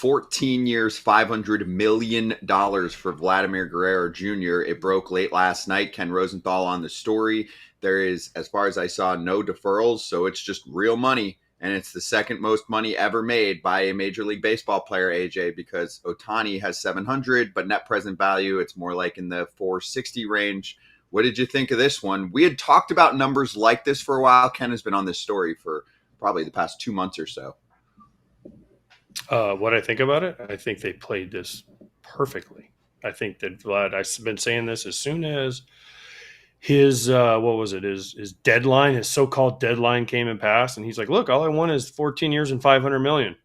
14 years, $500 million for Vladimir Guerrero Jr. It broke late last night. Ken Rosenthal on the story. There is, as far as I saw, no deferrals, so it's just real money. And it's the second most money ever made by a Major League Baseball player, AJ, because Ohtani has 700, but net present value, it's more like in the 460 range. What did you think of this one? We had talked about numbers like this for a while. Ken has been on this story for probably the past 2 months or so. What I think about it, I think they played this perfectly. I think that Vlad, I've been saying this as soon as his his deadline, his so-called deadline came and passed, and he's like, look, all I want is 14 years and 500 million.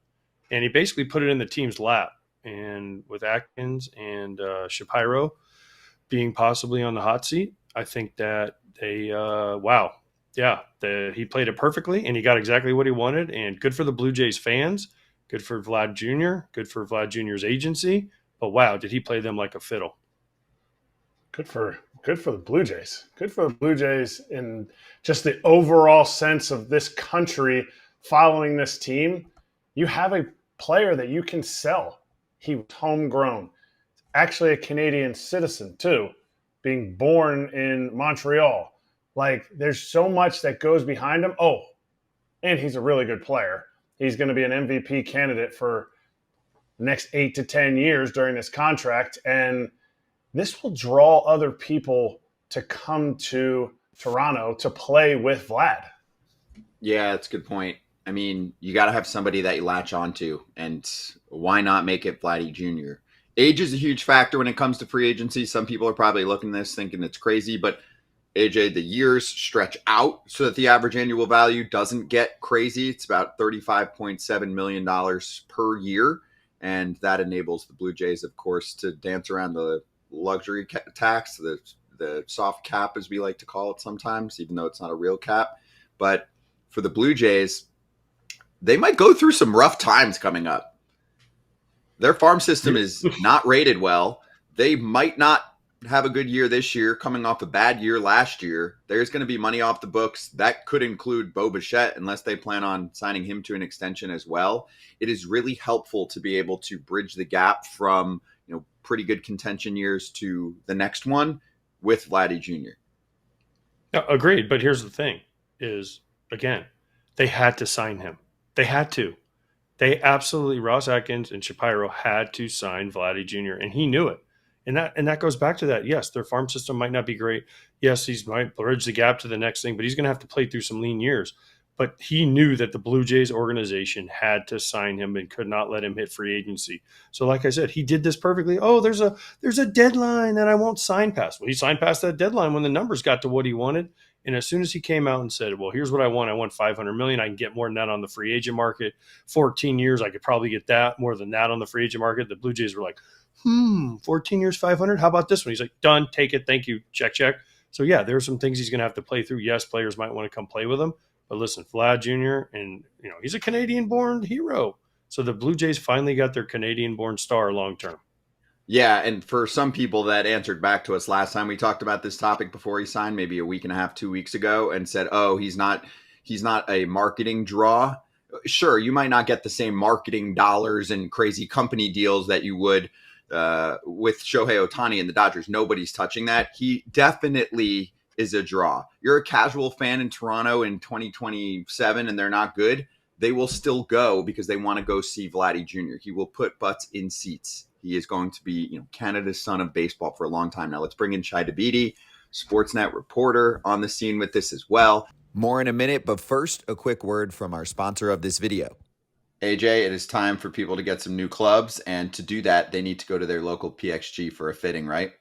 And he basically put it in the team's lap. And with Atkins and Shapiro being possibly on the hot seat, I think that they, he played it perfectly, and he got exactly what he wanted. And good for the Blue Jays fans, good for Vlad Jr., good for Vlad Jr.'s agency. But wow, did he play them like a fiddle? Good for the Blue Jays. Good for the Blue Jays in just the overall sense of this country following this team. You have a player that you can sell. He was homegrown. Actually a Canadian citizen too, being born in Montreal. Like, there's so much that goes behind him. Oh, and he's a really good player. He's going to be an MVP candidate for the next 8 to 10 years during this contract. And this will draw other people to come to Toronto to play with Vlad. Yeah, that's a good point. I mean, you got to have somebody that you latch onto, and why not make it Vladdy Jr.? Age is a huge factor when it comes to free agency. Some people are probably looking at this thinking it's crazy, but AJ, the years stretch out so that the average annual value doesn't get crazy. It's about $35.7 million per year, and that enables the Blue Jays, of course, to dance around the luxury tax, the soft cap, as we like to call it sometimes, even though it's not a real cap. But for the Blue Jays, they might go through some rough times coming up. Their farm system is not rated well. They might not have a good year this year, coming off a bad year last year. There's going to be money off the books. That could include Bo Bichette, unless they plan on signing him to an extension as well. It is really helpful to be able to bridge the gap from, pretty good contention years to the next one with Vladdy Jr. No, agreed. But here's the thing is, again, they had to sign him. They had to. They absolutely, Ross Atkins and Shapiro had to sign Vladdy Jr., and he knew it. And that goes back to that. Yes, their farm system might not be great. Yes, he might bridge the gap to the next thing, but he's going to have to play through some lean years. But he knew that the Blue Jays organization had to sign him and could not let him hit free agency. So like I said, he did this perfectly. Oh, there's a deadline that I won't sign past. Well, he signed past that deadline when the numbers got to what he wanted. And as soon as he came out and said, well, here's what I want 500 million. I can get more than that on the free agent market. 14 years, I could probably get that, more than that on the free agent market. The Blue Jays were like, 14 years, 500. How about this one? He's like, done, take it. Thank you. Check. So yeah, there are some things he's going to have to play through. Yes, players might want to come play with him. But listen, Vlad Jr., and he's a Canadian-born hero. So the Blue Jays finally got their Canadian-born star long-term. Yeah, and for some people that answered back to us last time we talked about this topic before he signed, maybe a week and a half, 2 weeks ago, and said, oh, he's not a marketing draw. Sure, you might not get the same marketing dollars and crazy company deals that you would with Shohei Ohtani and the Dodgers. Nobody's touching that. He definitely is a draw. You're a casual fan in Toronto in 2027 and they're not good, they will still go because they want to go see Vladdy Jr. He will put butts in seats. He is going to be, Canada's son of baseball for a long time. Now let's bring in Shi Davidi, Sportsnet reporter, on the scene with this as well. More in a minute, but first, a quick word from our sponsor of this video. AJ, it is time for people to get some new clubs, and to do that, they need to go to their local PXG for a fitting, right?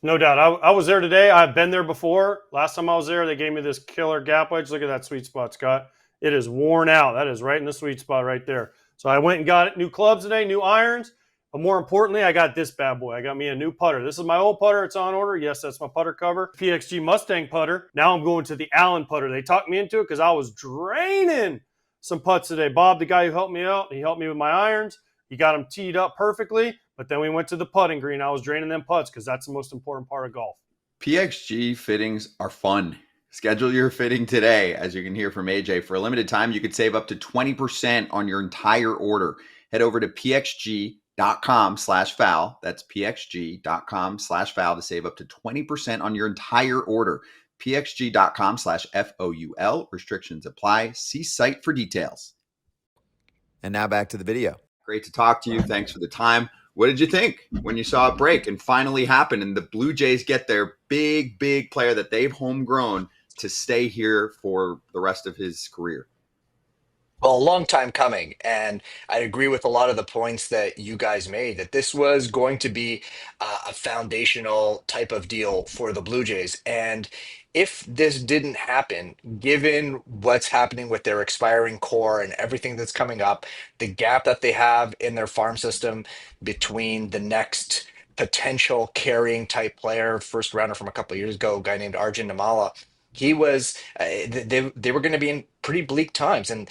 No doubt. I was there today. I've been there before. Last time I was there, they gave me this killer gap wedge. Look at that sweet spot, Scott. It is worn out. That is right in the sweet spot right there. So I went and got new clubs today, new irons. But more importantly, I got this bad boy. I got me a new putter. This is my old putter. It's on order. Yes, that's my putter cover. PXG Mustang putter. Now I'm going to the Allen putter. They talked me into it because I was draining some putts today. Bob, the guy who helped me out, he helped me with my irons. He got them teed up perfectly. But then we went to the putting green. I was draining them putts because that's the most important part of golf. PXG fittings are fun. Schedule your fitting today. As you can hear from AJ, for a limited time, you could save up to 20% on your entire order. head over to pxg.com/foul. That's pxg.com/foul to save up to 20% on your entire order. pxg.com/FOUL. Restrictions apply. See site for details. And now back to the video. Great to talk to you. Thanks for the time. What did you think when you saw it break and finally happen and the Blue Jays get their big player that they've homegrown to stay here for the rest of his career? Well, a long time coming, and I agree with a lot of the points that you guys made that this was going to be a foundational type of deal for the Blue Jays. And if this didn't happen, given what's happening with their expiring core and everything that's coming up, the gap that they have in their farm system between the next potential carrying type player, first rounder from a couple of years ago, a guy named Arjun Namala, he was they were going to be in pretty bleak times, and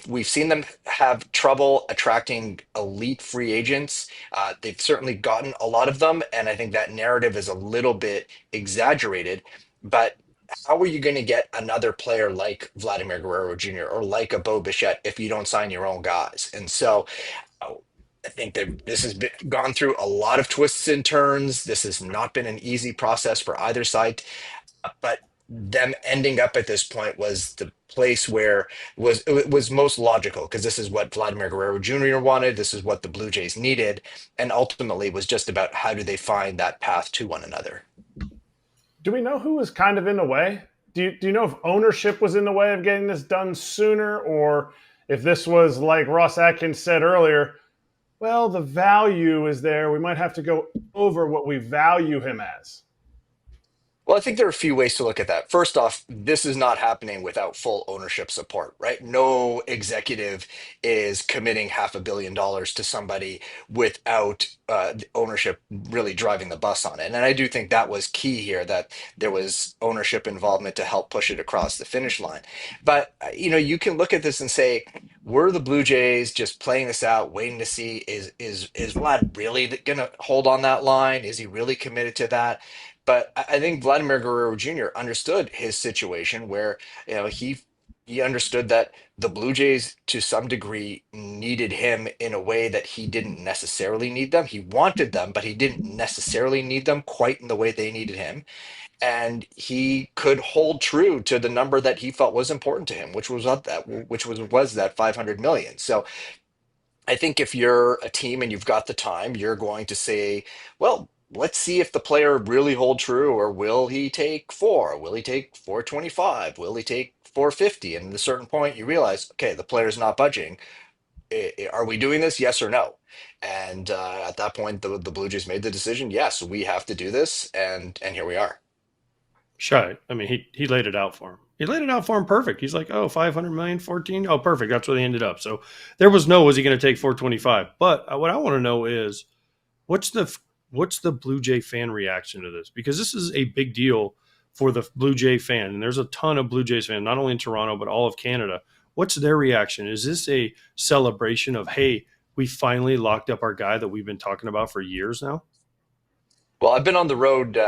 we've seen them have trouble attracting elite free agents. They've certainly gotten a lot of them, and I think that narrative is a little bit exaggerated. But how are you going to get another player like Vladimir Guerrero Jr. or like a Bo Bichette if you don't sign your own guys? And so uh, I think that this has gone through a lot of twists and turns. This has not been an easy process for either side, but them ending up at this point was the place where it was most logical, because this is what Vladimir Guerrero Jr. wanted, this is what the Blue Jays needed, and ultimately was just about how do they find that path to one another. Do we know who was kind of in the way? Do you know if ownership was in the way of getting this done sooner, or if this was like Ross Atkins said earlier, well, the value is there, we might have to go over what we value him as? Well, I think there are a few ways to look at that. First off, this is not happening without full ownership support, right? No executive is committing $500 million to somebody without the ownership really driving the bus on it. And I do think that was key here, that there was ownership involvement to help push it across the finish line. But, you can look at this and say, were the Blue Jays just playing this out, waiting to see, is Vlad really going to hold on that line? Is he really committed to that? But I think Vladimir Guerrero Jr. understood his situation where, he understood that the Blue Jays to some degree needed him in a way that he didn't necessarily need them. He wanted them, but he didn't necessarily need them quite in the way they needed him. And he could hold true to the number that he felt was important to him, which was that 500 million. So I think if you're a team and you've got the time, you're going to say, well, let's see if the player really hold true, or will he take four? Will he take 425? Will he take 450? And at a certain point, you realize, okay, the player's not budging. Are we doing this? Yes or no? And at that point, the Blue Jays made the decision. Yes, we have to do this, and here we are. Shy. I mean, he laid it out for him. He laid it out for him perfect. He's like, oh, 500 million, 14. Oh, perfect. That's where they ended up. So there was was he going to take 425? But what I want to know is what's the Blue Jay fan reaction to this? Because this is a big deal for the Blue Jay fan. And there's a ton of Blue Jays fans, not only in Toronto, but all of Canada. What's their reaction? Is this a celebration of, hey, we finally locked up our guy that we've been talking about for years now? Well, I've been on the road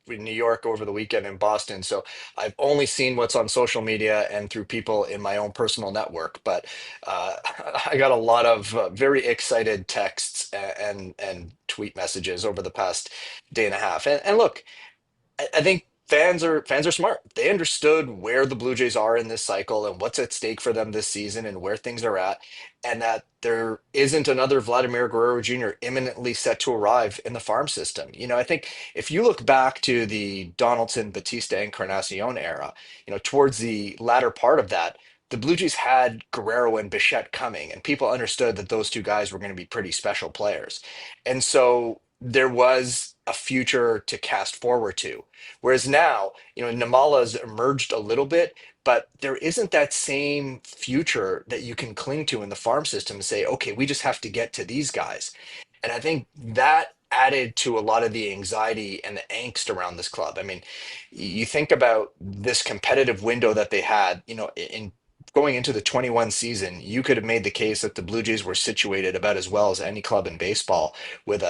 in New York over the weekend, in Boston, so I've only seen what's on social media and through people in my own personal network. But I got a lot of very excited texts and tweet messages over the past day and a half. And look, I think fans are smart. They understood where the Blue Jays are in this cycle and what's at stake for them this season and where things are at, and that there isn't another Vladimir Guerrero Jr. imminently set to arrive in the farm system. I think if you look back to the Donaldson, Batista, Encarnacion era, towards the latter part of that, the Blue Jays had Guerrero and Bichette coming, and people understood that those two guys were going to be pretty special players. And so there was a future to cast forward to. Whereas now, Namala's emerged a little bit, but there isn't that same future that you can cling to in the farm system and say, okay, we just have to get to these guys. And I think that added to a lot of the anxiety and the angst around this club. I mean, you think about this competitive window that they had, in going into the 21 season, you could have made the case that the Blue Jays were situated about as well as any club in baseball, with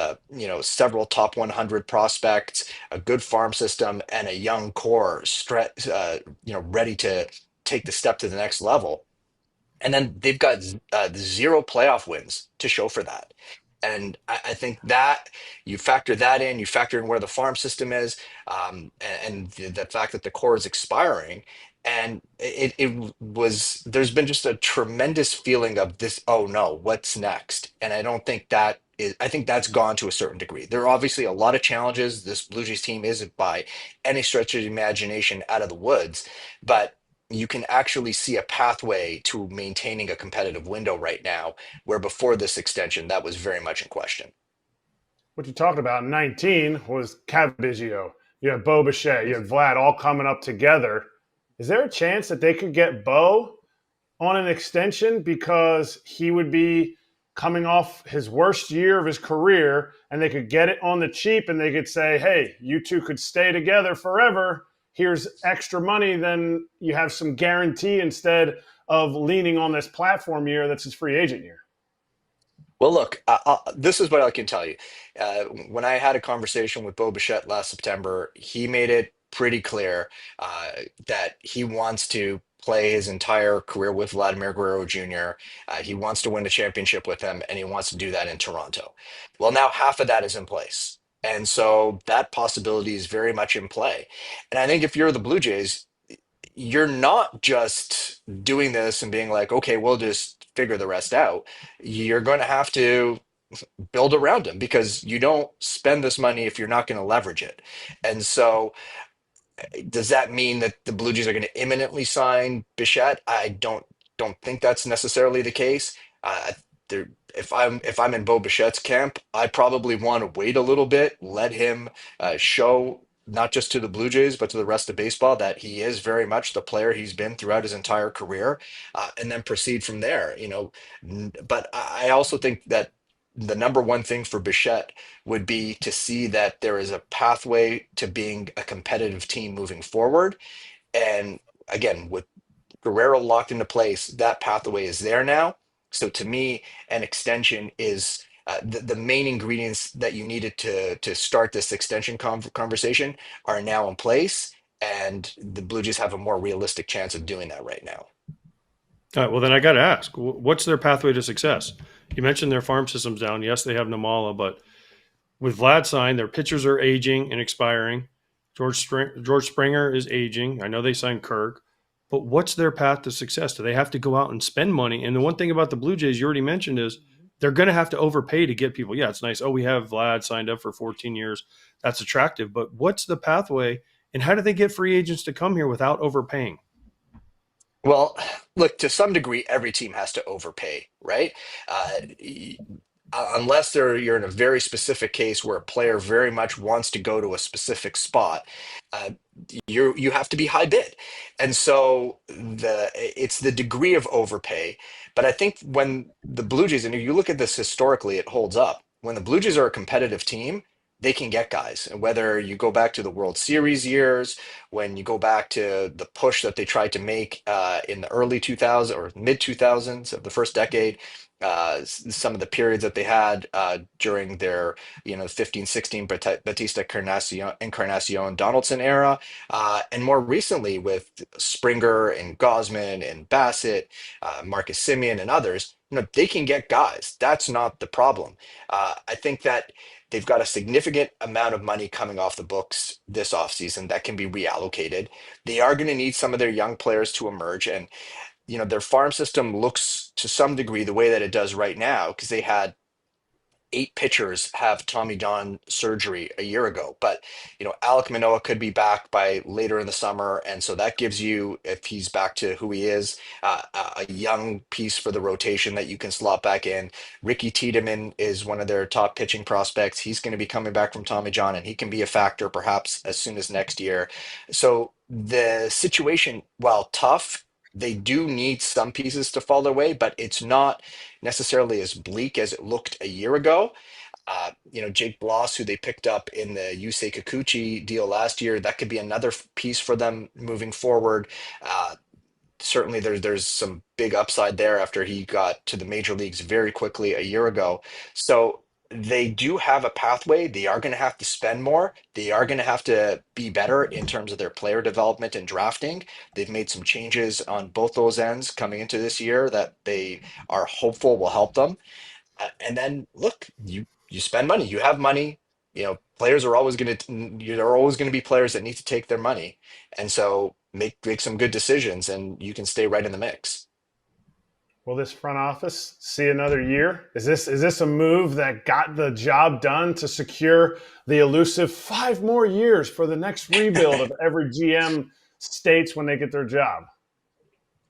several top 100 prospects, a good farm system, and a young core ready to take the step to the next level. And then they've got zero playoff wins to show for that. And I think that you factor that in, you factor in where the farm system is, and the fact that the core is expiring. And it was, there's been just a tremendous feeling of this, oh no, what's next? And I don't think that is, I think that's gone to a certain degree. There are obviously a lot of challenges. This Blue Jays team isn't by any stretch of the imagination out of the woods, but you can actually see a pathway to maintaining a competitive window right now, where before this extension, that was very much in question. What you talked about in 19 was Cavadizio. You had Bo Bichette, you had Vlad all coming up together. Is there a chance that they could get Bo on an extension because he would be coming off his worst year of his career and they could get it on the cheap and they could say, hey, you two could stay together forever. Here's extra money. Then you have some guarantee instead of leaning on this platform year that's his free agent year. Well, look, this is what I can tell you. When I had a conversation with Bo Bichette last September, he made it pretty clear that he wants to play his entire career with Vladimir Guerrero Jr. He wants to win a championship with him, and he wants to do that in Toronto. Well, now half of that is in place. And so that possibility is very much in play. And I think if you're the Blue Jays, you're not just doing this and being like, okay, we'll just figure the rest out. You're going to have to build around him because you don't spend this money if you're not going to leverage it. And so does that mean that the Blue Jays are going to imminently sign Bichette? I don't think that's necessarily the case. There, if I'm in Bo Bichette's camp, I probably want to wait a little bit, let him show not just to the Blue Jays but to the rest of baseball that he is very much the player he's been throughout his entire career, and then proceed from there. But I also think that the number one thing for Bichette would be to see that there is a pathway to being a competitive team moving forward. And again, with Guerrero locked into place, that pathway is there now. So to me, an extension is the main ingredients that you needed to start this extension conversation are now in place, and the Blue Jays have a more realistic chance of doing that right now. All right, well, then I got to ask, what's their pathway to success? You mentioned their farm system's down. Yes, they have Namala, but with Vlad signed, their pitchers are aging and expiring. George Springer is aging. I know they signed Kirk, but what's their path to success? Do they have to go out and spend money? And the one thing about the Blue Jays you already mentioned is they're going to have to overpay to get people. Yeah, it's nice. Oh, we have Vlad signed up for 14 years. That's attractive. But what's the pathway, and how do they get free agents to come here without overpaying? Well, look, to some degree, every team has to overpay, right? Unless you're in a very specific case where a player very much wants to go to a specific spot, uh, you have to be high bid, and so it's the degree of overpay. But I think when the Blue Jays, and if you look at this historically, it holds up. When the Blue Jays are a competitive team, they can get guys, and whether you go back to the World Series years, when you go back to the push that they tried to make in the early 2000s or mid 2000s of the first decade, some of the periods that they had during their 15 16 Batista Encarnacion Donaldson era, and more recently with Springer and Gosman and Bassett, Marcus Simeon and others. They can get guys. That's not the problem. I think that they've got a significant amount of money coming off the books this offseason that can be reallocated. They are going to need some of their young players to emerge. And their farm system looks to some degree the way that it does right now because they had 8 pitchers have Tommy John surgery a year ago. But Alek Manoah could be back by later in the summer, and so that gives you, if he's back to who he is, a young piece for the rotation that you can slot back in. Ricky Tiedemann is one of their top pitching prospects. He's going to be coming back from Tommy John, and he can be a factor perhaps as soon as next year. So the situation, while tough, they do need some pieces to fall their way, but it's not necessarily as bleak as it looked a year ago. Jake Bloss, who they picked up in the Yusei Kikuchi deal last year, that could be another piece for them moving forward. Certainly, there's some big upside there after he got to the major leagues very quickly a year ago. So they do have a pathway. They are going to have to spend more. They are going to have to be better in terms of their player development and drafting. They've made some changes on both those ends coming into this year that they are hopeful will help them. And then look, you spend money, you have money. Players are always going to there are always going to be players that need to take their money, and so make some good decisions, and you can stay right in the mix. Will this front office see another year? Is this a move that got the job done to secure the elusive 5 more years for the next rebuild of every GM states when they get their job?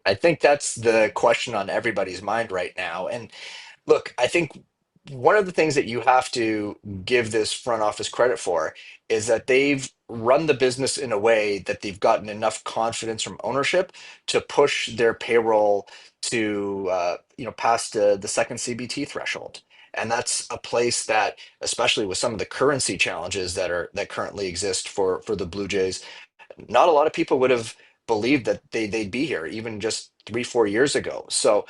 I think that's the question on everybody's mind right now. And look, I think one of the things that you have to give this front office credit for is that they've run the business in a way that they've gotten enough confidence from ownership to push their payroll to past the second CBT threshold. And that's a place that, especially with some of the currency challenges that currently exist for the Blue Jays, not a lot of people would have believed that they'd be here even just 3 4 years ago. So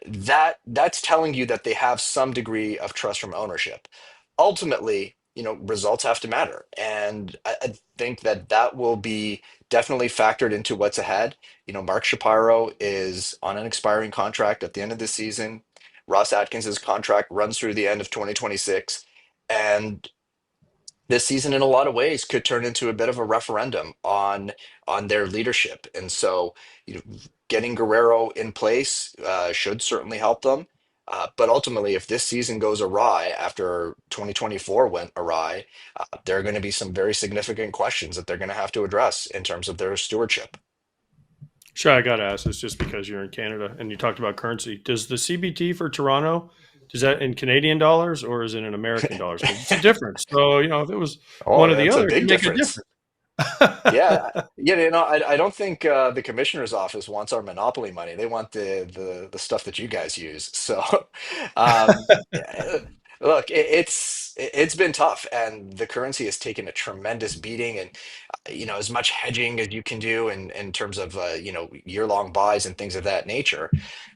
that's telling you that they have some degree of trust from ownership. Ultimately, results have to matter, and I think that will be definitely factored into what's ahead. Mark Shapiro is on an expiring contract at the end of the season. Ross Atkins's contract runs through the end of 2026, and this season in a lot of ways could turn into a bit of a referendum on their leadership. And so, getting Guerrero in place should certainly help them. But ultimately, if this season goes awry after 2024 went awry, there are going to be some very significant questions that they're going to have to address in terms of their stewardship. Sure, I got to ask this just because you're in Canada and you talked about currency. Does the CBT for Toronto, does that in Canadian dollars or is it in American dollars? Because it's a difference. So, if it was Oh, one or the that's a other, it big could make a difference. difference. Yeah, yeah, I don't think the commissioner's office wants our monopoly money. They want the stuff that you guys use. So, yeah, look, it's been tough, and the currency has taken a tremendous beating. And as much hedging as you can do in terms of year-long buys and things of that nature,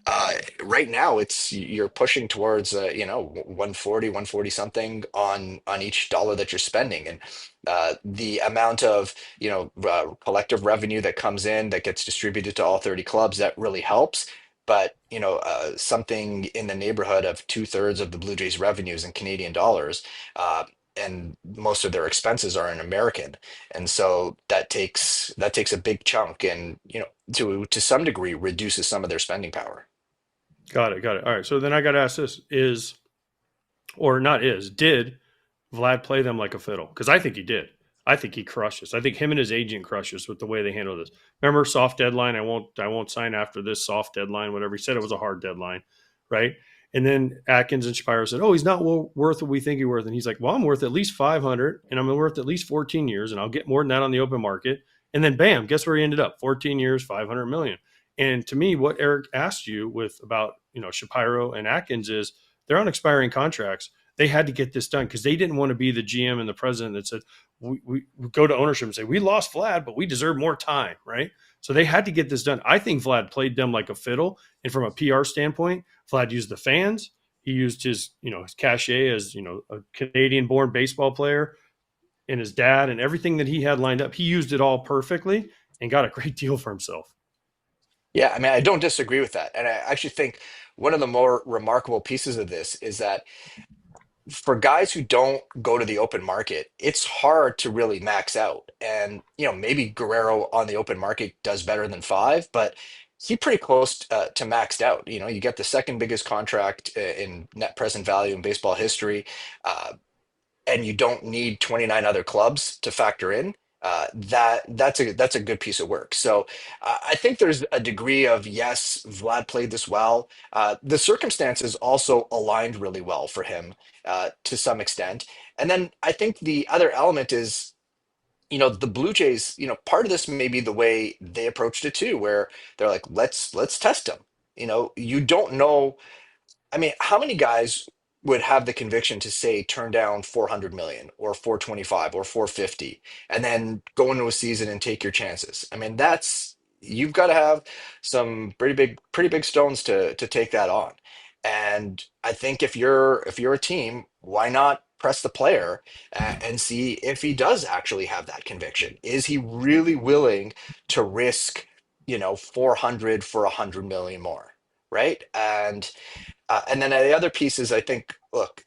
uh, right now you're pushing towards 140, 140 something on each dollar that you're spending, and the amount of collective revenue that comes in that gets distributed to all 30 clubs, that really helps. But something in the neighborhood of 2/3 of the Blue Jays revenues in Canadian dollars, and most of their expenses are in American, and so that takes a big chunk, and to some degree reduces some of their spending power. Got it. Got it. All right. So then I got to ask this or not did Vlad play them like a fiddle? Because I think he did. I think he crushed us. I think him and his agent crushed us with the way they handled this. Remember, soft deadline. I won't sign after this soft deadline. Whatever he said, it was a hard deadline, right? And then Atkins and Shapiro said, "Oh, he's not worth what we think he's worth." And he's like, "Well, I'm worth at least 500, and I'm worth at least 14 years, and I'll get more than that on the open market." And then, bam, guess where he ended up? 14 years, 500 million. And to me, what Eric asked you with about Shapiro and Atkins is they're on expiring contracts. They had to get this done because they didn't want to be the GM and the president that said, we go to ownership and say, we lost Vlad, but we deserve more time, right? So they had to get this done. I think Vlad played them like a fiddle. And from a PR standpoint, Vlad used the fans. He used his cachet as, a Canadian born baseball player and his dad and everything that he had lined up. He used it all perfectly and got a great deal for himself. Yeah, I mean, I don't disagree with that, and I actually think one of the more remarkable pieces of this is that for guys who don't go to the open market, it's hard to really max out. And, maybe Guerrero on the open market does better than five, but he pretty close to maxed out. You get the second biggest contract in net present value in baseball history. Uh, and you don't need 29 other clubs to factor in, that's a good piece of work. So I think there's a degree of, yes, Vlad played this well. The circumstances also aligned really well for him to some extent. And then I think the other element is, the Blue Jays, part of this may be the way they approached it too, where they're like, let's test him. You don't know. I mean, how many guys would have the conviction to say turn down 400 million or 425 or 450 and then go into a season and take your chances? I mean, you've got to have some pretty big stones to take that on. And I think if you're a team, why not press the player and see if he does actually have that conviction? Is he really willing to risk, 400 for 100 million more, right? And then the other piece is, I think, look,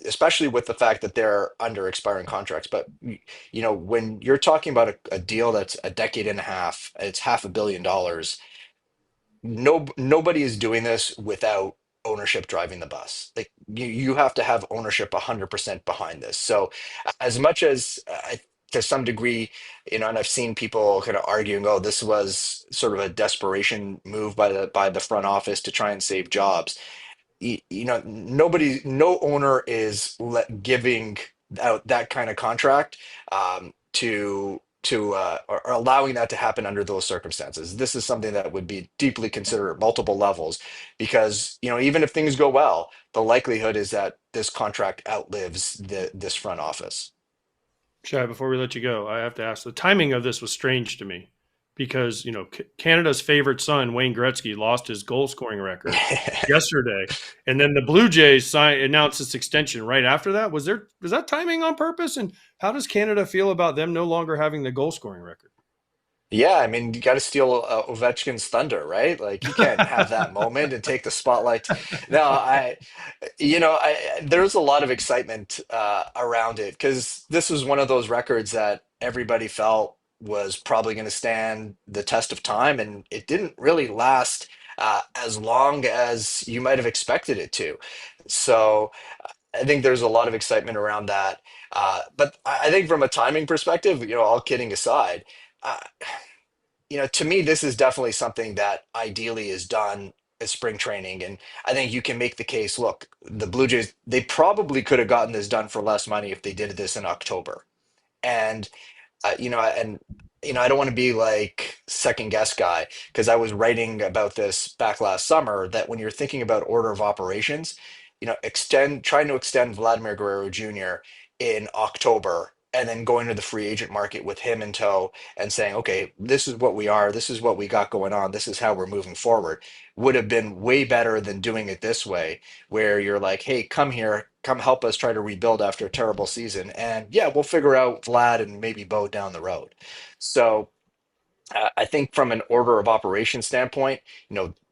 especially with the fact that they're under expiring contracts, but when you're talking about a deal that's a decade and a half, it's $500 million. Nobody is doing this without ownership driving the bus. Like you have to have ownership 100% behind this. So as much as to some degree, and I've seen people kind of arguing, oh, this was sort of a desperation move by the front office to try and save jobs. No owner is giving out that kind of contract or allowing that to happen under those circumstances. This is something that would be deeply considered at multiple levels, because even if things go well, the likelihood is that this contract outlives this front office. Shai, before we let you go, I have to ask, the timing of this was strange to me because, Canada's favorite son, Wayne Gretzky, lost his goal scoring record yesterday. And then the Blue Jays announced this extension right after that. Was that timing on purpose? And how does Canada feel about them no longer having the goal scoring record? Yeah, I mean, you got to steal Ovechkin's thunder, right? Like you can't have that moment and take the spotlight. No, there's a lot of excitement around it because this was one of those records that everybody felt was probably going to stand the test of time, and it didn't really last as long as you might have expected it to. So I think there's a lot of excitement around that. But I think from a timing perspective, all kidding aside. Uh, to me, this is definitely something that ideally is done at spring training. And I think you can make the case, look, the Blue Jays, they probably could have gotten this done for less money if they did this in October. And I don't want to be like second guess guy because I was writing about this back last summer that when you're thinking about order of operations, trying to extend Vladimir Guerrero Jr. in October and then going to the free agent market with him in tow and saying, okay, this is what we are, this is what we got going on, this is how we're moving forward, would have been way better than doing it this way, where you're like, hey, come here, come help us try to rebuild after a terrible season. And yeah, we'll figure out Vlad and maybe Bo down the road. So I think from an order of operation standpoint,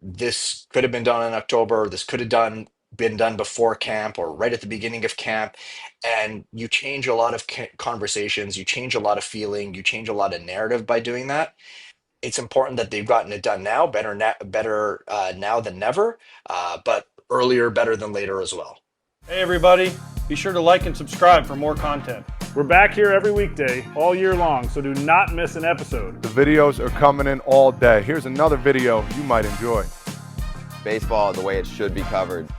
this could have been done in October. This could have been done before camp or right at the beginning of camp. And you change a lot of conversations, you change a lot of feeling, you change a lot of narrative by doing that. It's important that they've gotten it done now, better now than never, but earlier better than later as well. Hey everybody, be sure to like and subscribe for more content. We're back here every weekday, all year long, so do not miss an episode. The videos are coming in all day. Here's another video you might enjoy. Baseball the way it should be covered.